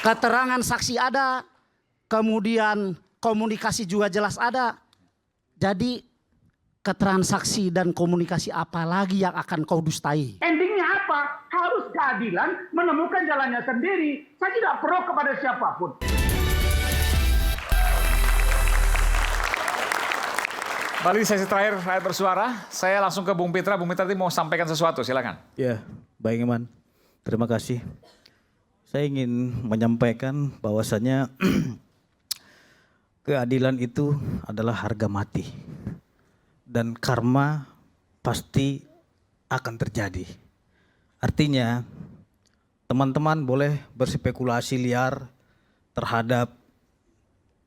keterangan saksi ada, kemudian komunikasi juga jelas ada. Jadi keterangan saksi dan komunikasi apa lagi yang akan kau dustai? Endingnya apa? Harus keadilan menemukan jalannya sendiri. Saya tidak pro kepada siapapun. Balik sesi terakhir rakyat bersuara. Saya langsung ke Bung Pitra. Bung Pitra mau sampaikan sesuatu, silakan. Ya, baik Iman. Terima kasih. Saya ingin menyampaikan bahwasannya keadilan itu adalah harga mati. Dan karma pasti akan terjadi. Artinya teman-teman boleh berspekulasi liar terhadap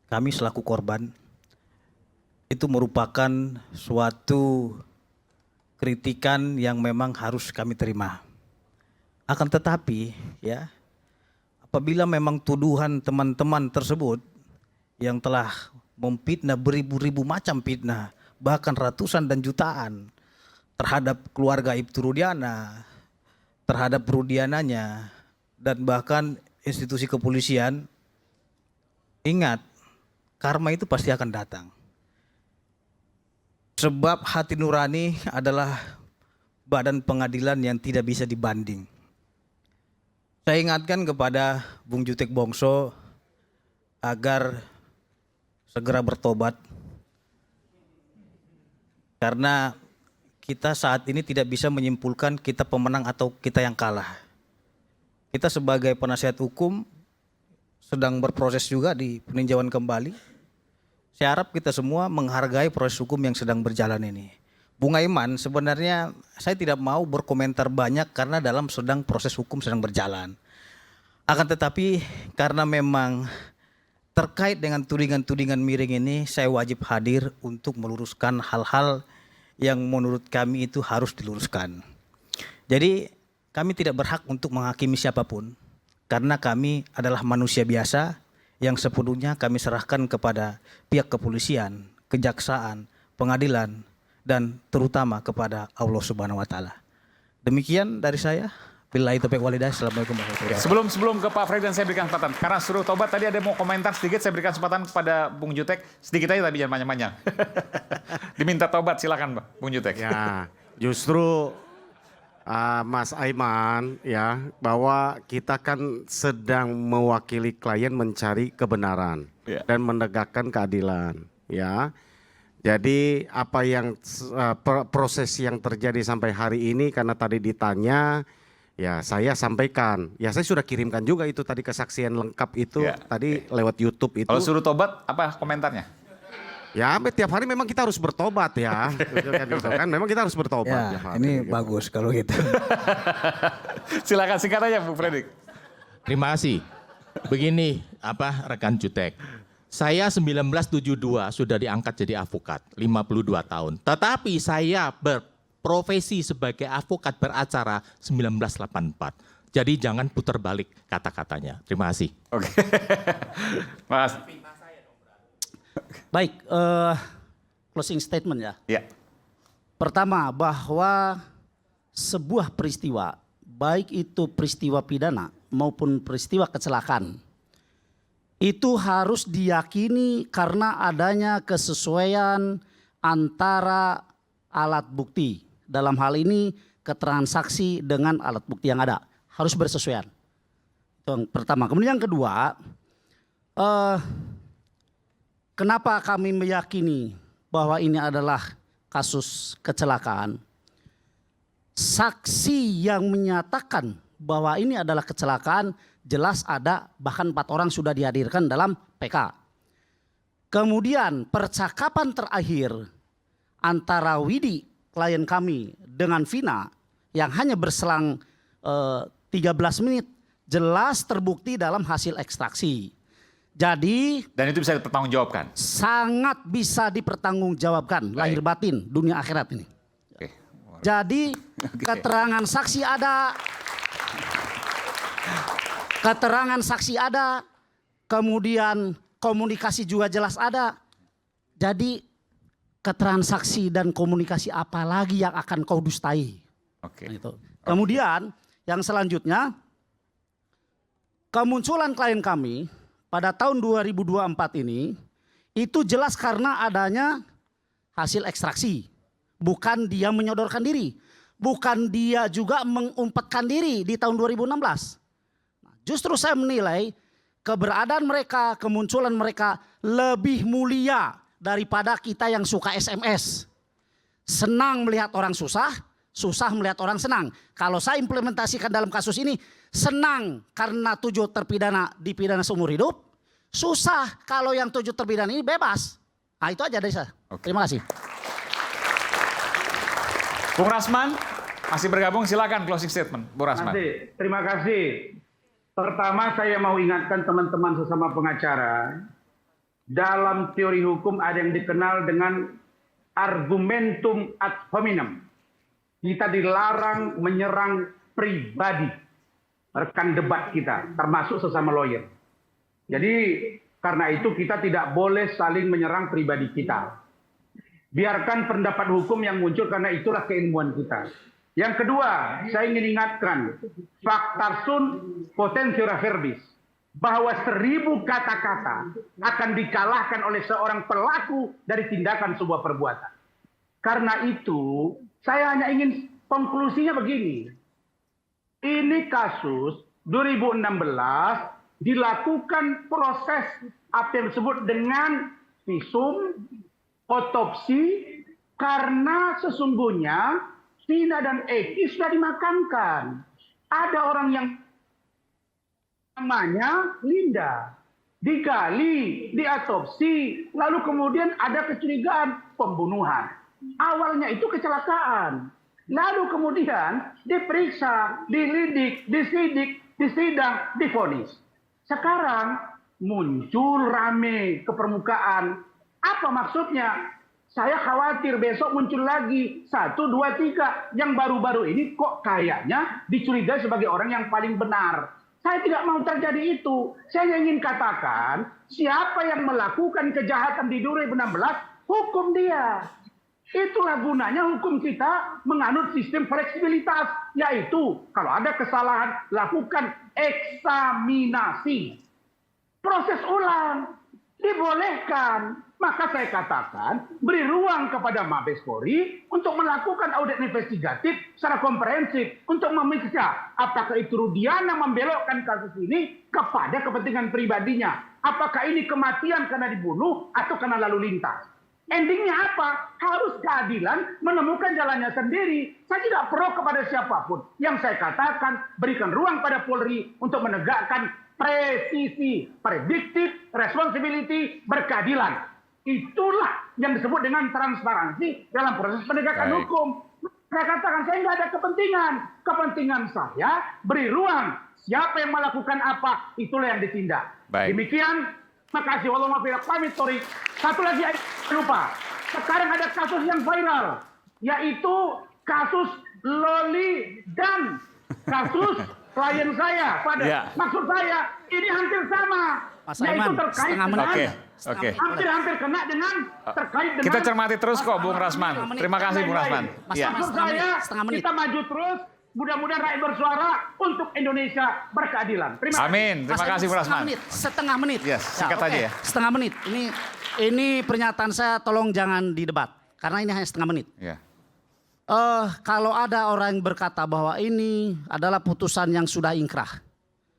kami selaku korban. Itu merupakan suatu kritikan yang memang harus kami terima. Akan tetapi ya, apabila memang tuduhan teman-teman tersebut yang telah memfitnah beribu-ribu macam fitnah, bahkan ratusan dan jutaan terhadap keluarga Ibtu Rudiana, terhadap Rudiananya, dan bahkan institusi kepolisian, ingat, karma itu pasti akan datang. Sebab hati nurani adalah badan pengadilan yang tidak bisa dibanding. Saya ingatkan kepada Bung Jutek Bongso agar segera bertobat. Karena kita saat ini tidak bisa menyimpulkan kita pemenang atau kita yang kalah. Kita sebagai penasihat hukum sedang berproses juga di peninjauan kembali. Saya harap kita semua menghargai proses hukum yang sedang berjalan ini. Bung Aiman, sebenarnya saya tidak mau berkomentar banyak karena dalam proses hukum sedang berjalan. Akan tetapi karena memang terkait dengan tudingan-tudingan miring ini, saya wajib hadir untuk meluruskan hal-hal yang menurut kami itu harus diluruskan. Jadi kami tidak berhak untuk menghakimi siapapun, karena kami adalah manusia biasa yang sepenuhnya kami serahkan kepada pihak kepolisian, kejaksaan, pengadilan, dan terutama kepada Allah Subhanahu wa Ta'ala. Demikian dari saya. Billahi taufiq walhidayah. Assalamualaikum warahmatullahi wabarakatuh. Sebelum ke Pak Freddy, saya berikan kesempatan. Karena suruh tobat tadi ada mau komentar sedikit, saya berikan kesempatan kepada Bung Jutek. Sedikit aja tapi jangan panjang-panjang. Diminta tobat, silakan Bung Jutek. Ya, justru Mas Aiman ya, bahwa kita kan sedang mewakili klien mencari kebenaran dan menegakkan keadilan ya. Jadi apa yang proses yang terjadi sampai hari ini karena tadi ditanya ya saya sampaikan. Ya saya sudah kirimkan juga itu tadi kesaksian lengkap itu tadi lewat YouTube itu. Kalau suruh tobat apa komentarnya? Ya tiap hari memang kita harus bertobat ya. Gitu kan. Memang kita harus bertobat. Ya, ini gitu. Bagus kalau gitu. Silakan singkat aja Bu Fredrik. Terima kasih. Begini rekan Jutek. Saya 1972 sudah diangkat jadi advokat, 52 tahun. Tetapi saya berprofesi sebagai advokat beracara 1984. Jadi jangan putar balik kata-katanya. Terima kasih. Oke. Mas. Baik, closing statement ya. Ya. Pertama, bahwa sebuah peristiwa, baik itu peristiwa pidana maupun peristiwa kecelakaan, itu harus diyakini karena adanya kesesuaian antara alat bukti. Dalam hal ini keterangan saksi dengan alat bukti yang ada. Harus bersesuaian. Itu yang pertama. Kemudian yang kedua, kenapa kami meyakini bahwa ini adalah kasus kecelakaan? Saksi yang menyatakan bahwa ini adalah kecelakaan jelas ada, bahkan 4 orang sudah dihadirkan dalam PK. Kemudian percakapan terakhir antara Widi, klien kami, dengan Vina yang hanya berselang 13 menit jelas terbukti dalam hasil ekstraksi. Jadi dan itu bisa dipertanggungjawabkan. Sangat bisa dipertanggungjawabkan. Baik. Lahir batin dunia akhirat ini. Oke. Jadi keterangan saksi ada. Keterangan saksi ada. Kemudian komunikasi juga jelas ada. Jadi keterangan saksi dan komunikasi apa lagi yang akan kau dustai? Oke. Kemudian yang selanjutnya, kemunculan klien kami pada tahun 2024 ini itu jelas karena adanya hasil ekstraksi. Bukan dia menyodorkan diri. Bukan dia juga mengumpetkan diri di tahun 2016. Justru saya menilai keberadaan mereka, kemunculan mereka lebih mulia daripada kita yang suka SMS. Senang melihat orang susah, susah melihat orang senang. Kalau saya implementasikan dalam kasus ini, senang karena 7 terpidana dipidana seumur hidup, susah kalau yang 7 terpidana ini bebas. Nah itu aja dari saya. Terima kasih. Bung Rasman, masih bergabung, silakan closing statement, Bung Rasman. Terima kasih. Pertama saya mau ingatkan teman-teman sesama pengacara, dalam teori hukum ada yang dikenal dengan argumentum ad hominem. Kita dilarang menyerang pribadi rekan debat kita, termasuk sesama lawyer. Jadi karena itu kita tidak boleh saling menyerang pribadi kita. Biarkan pendapat hukum yang muncul karena itulah keilmuan kita. Yang kedua, saya ingin ingatkan, fakta sun potentiora verbis, bahwa 1000 kata-kata akan dikalahkan oleh seorang pelaku dari tindakan sebuah perbuatan. Karena itu, saya hanya ingin konklusinya begini. Ini kasus 2016 dilakukan proses apa yang disebut dengan visum, otopsi, karena sesungguhnya Vina dan Eki sudah dimakamkan. Ada orang yang namanya Linda, digali, diotopsi, lalu kemudian ada kecurigaan pembunuhan. Awalnya itu kecelakaan, lalu kemudian diperiksa, dilidik, disidik, disidang, divonis. Sekarang muncul rame ke permukaan. Apa maksudnya? Saya khawatir besok muncul lagi 1, 2, 3 yang baru-baru ini kok kayaknya dicurigai sebagai orang yang paling benar. Saya tidak mau terjadi itu. Saya ingin katakan siapa yang melakukan kejahatan di 2016 hukum dia. Itulah gunanya hukum kita menganut sistem fleksibilitas, yaitu kalau ada kesalahan lakukan eksaminasi. Proses ulang dibolehkan. Maka saya katakan beri ruang kepada Mabes Polri untuk melakukan audit investigatif secara komprehensif untuk memeriksa apakah itu Rudiana membelokkan kasus ini kepada kepentingan pribadinya. Apakah ini kematian karena dibunuh atau karena lalu lintas. Endingnya apa? Harus keadilan menemukan jalannya sendiri. Saya tidak pro kepada siapapun. Yang saya katakan berikan ruang pada Polri untuk menegakkan presisi, predictive, responsibility, berkeadilan. Itulah yang disebut dengan transparansi dalam proses penegakan hukum. Saya katakan saya nggak ada kepentingan. Kepentingan saya beri ruang. Siapa yang melakukan apa, itulah yang ditindak. Demikian, makasih. Wallahumma pamit, sorry. Satu lagi lupa. Sekarang ada kasus yang viral, yaitu kasus Loli dan kasus klien saya. Maksud saya ini hampir sama. Mas Aiman, setengah menit. Oke. Hampir kena dengan terkait dengan. Kita cermati terus kok, Bung Rasman. Terima kasih, Bung Rasman. Maksud saya, kita maju terus. Mudah-mudahan rakyat bersuara untuk Indonesia berkeadilan. Terima kasih. Amin. Terima kasih, Bung Rasman. Setengah menit. Yes, singkat aja ya. Setengah menit. Ini pernyataan saya, tolong jangan didebat karena ini hanya setengah menit. Ya. Kalau ada orang yang berkata bahwa ini adalah putusan yang sudah ingkrah,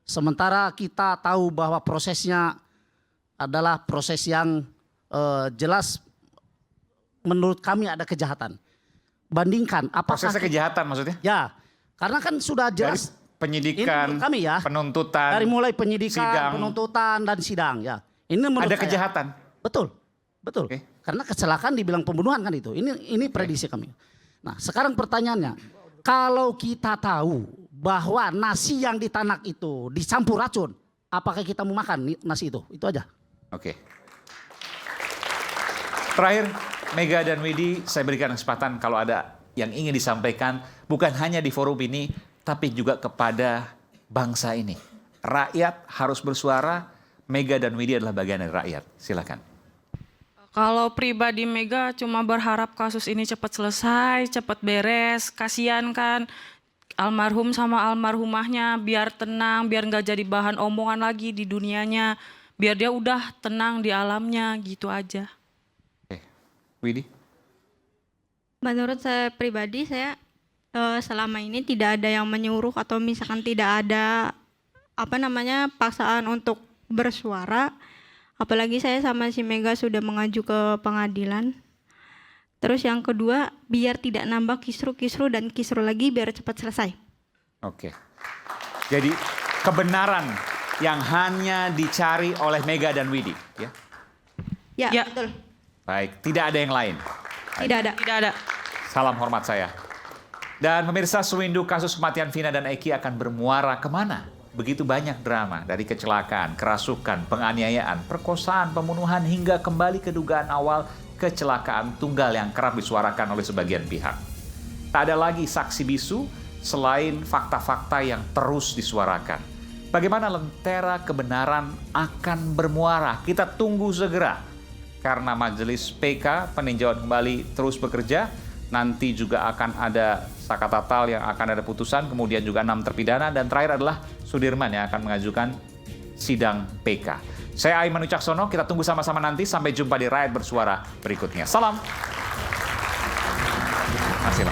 sementara kita tahu bahwa prosesnya adalah proses yang jelas menurut kami ada kejahatan. Bandingkan apakah prosesnya kejahatan maksudnya? Ya, karena kan sudah jelas dari penyidikan, ini kami ya, penuntutan, dari mulai penyidikan, sidang, penuntutan dan sidang ya. Ini menurut ada saya, kejahatan. Betul. Okay. Karena kecelakaan dibilang pembunuhan kan itu. Ini prediksi kami. Nah, sekarang pertanyaannya, kalau kita tahu bahwa nasi yang ditanak itu dicampur racun, apakah kita mau makan nasi itu? Itu aja. Oke. Terakhir, Mega dan Widi, saya berikan kesempatan kalau ada yang ingin disampaikan, bukan hanya di forum ini, tapi juga kepada bangsa ini. Rakyat harus bersuara, Mega dan Widi adalah bagian dari rakyat. Silakan. Kalau pribadi Mega cuma berharap kasus ini cepat selesai, cepat beres. Kasihan kan almarhum sama almarhumahnya biar tenang, biar nggak jadi bahan omongan lagi di dunianya, biar dia udah tenang di alamnya, gitu aja. Oke. Widi? Menurut saya pribadi, saya selama ini tidak ada yang menyuruh atau misalkan tidak ada paksaan untuk bersuara. Apalagi saya sama si Mega sudah mengaju ke pengadilan. Terus yang kedua, biar tidak nambah kisru dan kisru lagi biar cepat selesai. Oke. Jadi kebenaran yang hanya dicari oleh Mega dan Widi, ya? Ya, Ya. betul. Baik, tidak ada yang lain. Tidak ada. Tidak ada. Salam hormat saya. Dan pemirsa, sewindu kasus kematian Vina dan Eki akan bermuara kemana? Begitu banyak drama, dari kecelakaan, kerasukan, penganiayaan, perkosaan, pembunuhan, hingga kembali ke dugaan awal kecelakaan tunggal yang kerap disuarakan oleh sebagian pihak. Tak ada lagi saksi bisu selain fakta-fakta yang terus disuarakan. Bagaimana lentera kebenaran akan bermuara? Kita tunggu segera. Karena Majelis PK peninjauan kembali terus bekerja, nanti juga akan ada sakatatal yang akan ada putusan, kemudian juga 6 terpidana, dan terakhir adalah Sudirman yang akan mengajukan sidang PK. Saya Aiman Wicaksono, kita tunggu sama-sama nanti. Sampai jumpa di Rakyat Bersuara berikutnya. Salam. Masih